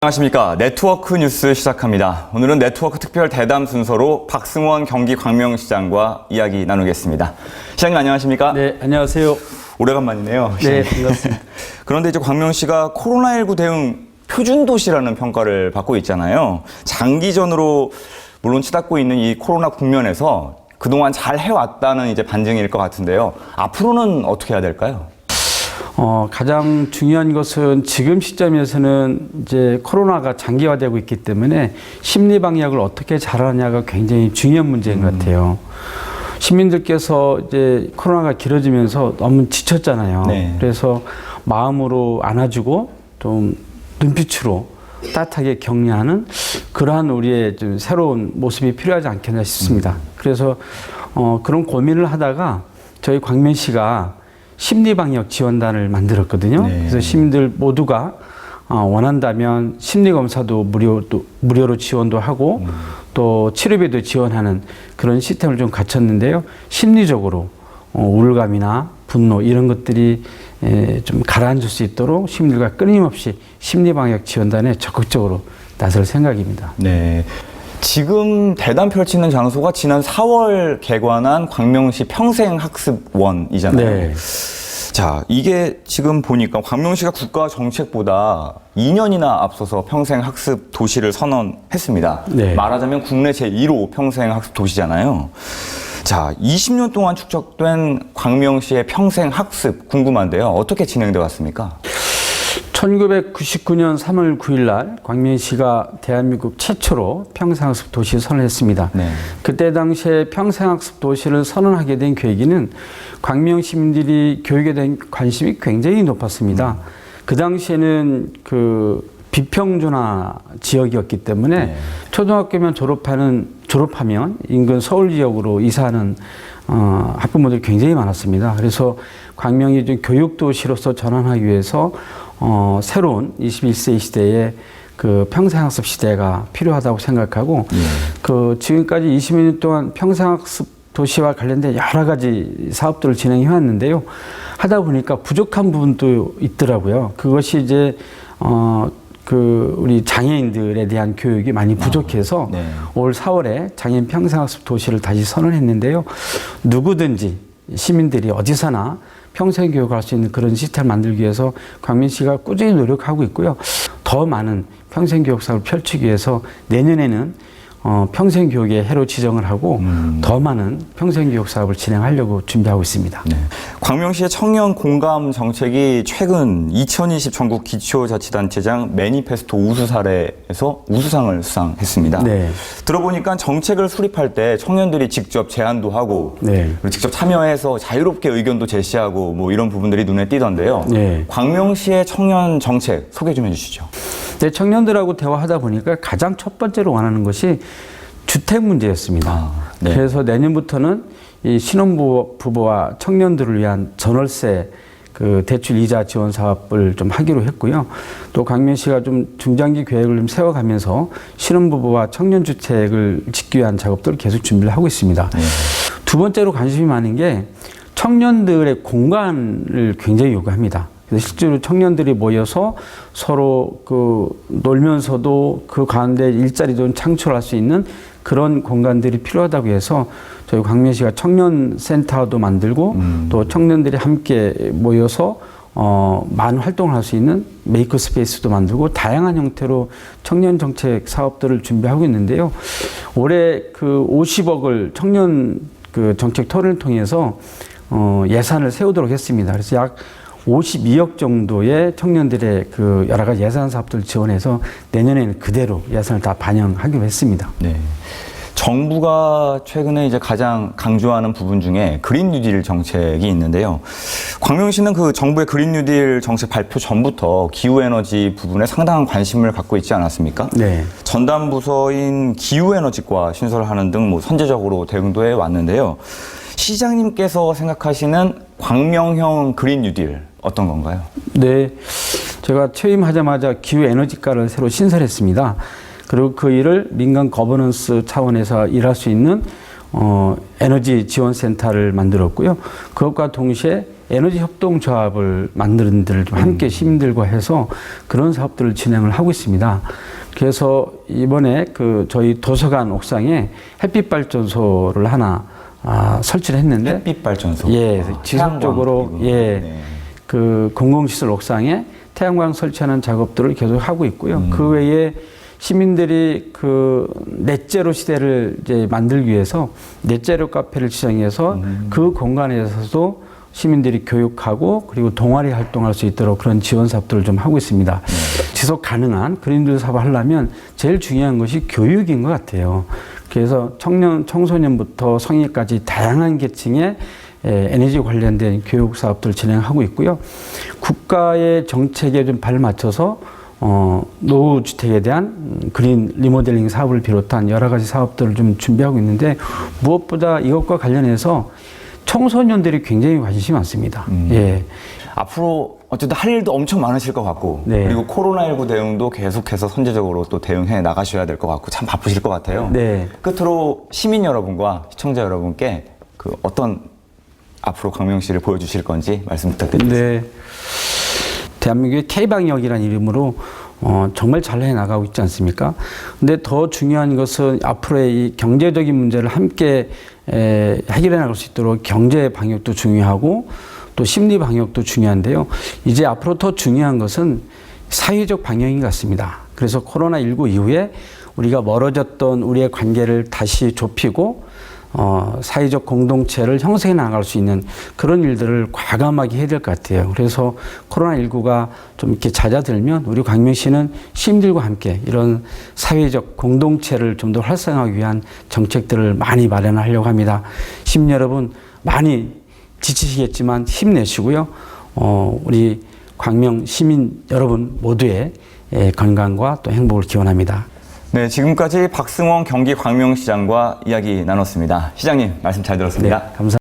안녕하십니까. 네트워크 뉴스 시작합니다. 오늘은 네트워크 특별 대담 순서로 박승원 경기 광명시장과 이야기 나누겠습니다. 시장님 안녕하십니까? 네, 안녕하세요. 오래간만이네요. 네, 반갑습니다. 그런데 이제 광명시가 코로나19 대응 표준도시라는 평가를 받고 있잖아요. 장기전으로 물론 치닫고 있는 이 코로나 국면에서 그동안 잘 해왔다는 이제 반증일 것 같은데요. 앞으로는 어떻게 해야 될까요? 가장 중요한 것은 지금 시점에서는 이제 코로나가 장기화되고 있기 때문에 심리 방역을 어떻게 잘하냐가 굉장히 중요한 문제인 것 같아요. 시민들께서 이제 코로나가 길어지면서 너무 지쳤잖아요. 네. 그래서 마음으로 안아주고 좀 눈빛으로 따뜻하게 격려하는 그러한 우리의 좀 새로운 모습이 필요하지 않겠나 싶습니다. 그래서 그런 고민을 하다가 저희 광명시가 심리방역 지원단을 만들었거든요. 네. 그래서 시민들 모두가 원한다면 심리검사도 무료로 지원도 하고 또 치료비도 지원하는 그런 시스템을 좀 갖췄는데요. 심리적으로 우울감이나 분노 이런 것들이 좀 가라앉을 수 있도록 시민들과 끊임없이 심리방역 지원단에 적극적으로 나설 생각입니다. 네. 지금 대담 펼치는 장소가 지난 4월 개관한 광명시 평생학습원이잖아요. 네. 자, 이게 지금 보니까 광명시가 국가 정책보다 2년이나 앞서서 평생학습 도시를 선언했습니다. 네. 말하자면 국내 제1호 평생학습 도시잖아요. 자, 20년 동안 축적된 광명시의 평생학습 궁금한데요. 어떻게 진행되어 왔습니까? 1999년 3월 9일 날 광명시가 대한민국 최초로 평생학습 도시를 선언했습니다. 네. 그때 당시에 평생학습 도시를 선언하게 된 계기는 광명 시민들이 교육에 대한 관심이 굉장히 높았습니다. 그 당시에는 그 비평준화 지역이었기 때문에 네. 초등학교면 졸업하면 인근 서울 지역으로 이사하는 학부모들이 굉장히 많았습니다. 그래서 광명이 좀 교육도시로서 전환하기 위해서 새로운 21세기 시대에 그 평생학습 시대가 필요하다고 생각하고 그 지금까지 20년 동안 평생학습 도시와 관련된 여러 가지 사업들을 진행해 왔는데요. 하다 보니까 부족한 부분도 있더라고요. 그것이 이제 우리 장애인들에 대한 교육이 많이 부족해서 네. 올 4월에 장애인 평생학습 도시를 다시 선언했는데요. 누구든지 시민들이 어디서나 평생 교육할 수 있는 그런 시스템을 만들기 위해서 광명시가 꾸준히 노력하고 있고요. 더 많은 평생 교육 사업을 펼치기 위해서 내년에는 평생 교육의 해로 지정을 하고 더 많은 평생 교육 사업을 진행하려고 준비하고 있습니다. 네. 광명시의 청년 공감 정책이 최근 2020 전국 기초자치단체장 매니페스토 우수 사례에서 우수상을 수상했습니다. 네. 들어보니까 정책을 수립할 때 청년들이 직접 제안도 하고 네. 그리고 직접 참여해서 자유롭게 의견도 제시하고 뭐 이런 부분들이 눈에 띄던데요. 네. 광명시의 청년 정책 소개 좀 해주시죠. 네, 청년들하고 대화하다 보니까 가장 첫 번째로 원하는 것이 주택 문제였습니다. 네. 그래서 내년부터는 이 신혼부부와 청년들을 위한 전월세 그 대출 이자 지원 사업을 좀 하기로 했고요. 또 광명시가 좀 중장기 계획을 좀 세워가면서 신혼부부와 청년주택을 짓기 위한 작업들을 계속 준비를 하고 있습니다. 두 번째로 관심이 많은 게 청년들의 공간을 굉장히 요구합니다. 그래서 실제로 청년들이 모여서 서로 놀면서도 그 가운데 일자리도 창출할 수 있는 그런 공간들이 필요하다고 해서 저희 광명시가 청년센터도 만들고 또 청년들이 함께 모여서 많은 활동을 할 수 있는 메이커 스페이스도 만들고 다양한 형태로 청년 정책 사업들을 준비하고 있는데요. 올해 그 50억을 청년 그 정책 토론을 통해서 예산을 세우도록 했습니다. 그래서 약 52억 정도의 청년들의 그 여러 가지 예산 사업들을 지원해서 내년에는 그대로 예산을 다 반영하기로 했습니다. 네. 정부가 최근에 이제 가장 강조하는 부분 중에 그린 뉴딜 정책이 있는데요. 광명시는 그 정부의 그린 뉴딜 정책 발표 전부터 기후 에너지 부분에 상당한 관심을 갖고 있지 않았습니까? 네. 전담 부서인 기후 에너지과 신설하는 등 뭐 선제적으로 대응도 해 왔는데요. 시장님께서 생각하시는 광명형 그린 뉴딜 어떤 건가요? 네. 제가 취임하자마자 기후 에너지과를 새로 신설했습니다. 그리고 그 일을 민간 거버넌스 차원에서 일할 수 있는 에너지 지원센터를 만들었고요. 그것과 동시에 에너지 협동조합을 만드는 데를 좀 함께 시민들과 해서 그런 사업들을 진행을 하고 있습니다. 그래서 이번에 그 저희 도서관 옥상에 햇빛 발전소를 하나 설치를 했는데 햇빛 발전소. 예, 지속적으로 태양광. 예. 네. 그 공공시설 옥상에 태양광 설치하는 작업들을 계속 하고 있고요. 그 외에 시민들이 그 넷제로 시대를 이제 만들기 위해서 넷제로 카페를 지정해서 그 공간에서도 시민들이 교육하고 그리고 동아리 활동할 수 있도록 그런 지원 사업들을 좀 하고 있습니다. 지속 가능한 그린빌드 사업을 하려면 제일 중요한 것이 교육인 것 같아요. 그래서 청소년부터 성인까지 다양한 계층의 에너지 관련된 교육 사업들을 진행하고 있고요. 국가의 정책에 좀 발맞춰서 노후 주택에 대한 그린 리모델링 사업을 비롯한 여러 가지 사업들을 좀 준비하고 있는데 무엇보다 이것과 관련해서 청소년들이 굉장히 관심이 많습니다. 예. 앞으로 어쨌든 할 일도 엄청 많으실 것 같고 네. 그리고 코로나19 대응도 계속해서 선제적으로 또 대응해 나가셔야 될 것 같고 참 바쁘실 것 같아요. 네. 끝으로 시민 여러분과 시청자 여러분께 그 어떤 앞으로 광명시를 보여주실 건지 말씀 부탁드립니다. 네. 대한민국의 K방역이라는 이름으로 정말 잘 해나가고 있지 않습니까? 근데 더 중요한 것은 앞으로의 이 경제적인 문제를 함께 해결해 나갈 수 있도록 경제 방역도 중요하고 또 심리 방역도 중요한데요. 이제 앞으로 더 중요한 것은 사회적 방역인 것 같습니다. 그래서 코로나19 이후에 우리가 멀어졌던 우리의 관계를 다시 좁히고 사회적 공동체를 형성해 나갈 수 있는 그런 일들을 과감하게 해야 될 것 같아요. 그래서 코로나19가 좀 이렇게 잦아들면 우리 광명시는 시민들과 함께 이런 사회적 공동체를 좀 더 활성화하기 위한 정책들을 많이 마련하려고 합니다. 시민 여러분 많이 지치시겠지만 힘내시고요. 우리 광명 시민 여러분 모두의 건강과 또 행복을 기원합니다. 네, 지금까지 박승원 경기 광명시장과 이야기 나눴습니다. 시장님 말씀 잘 들었습니다. 네, 감사합니다.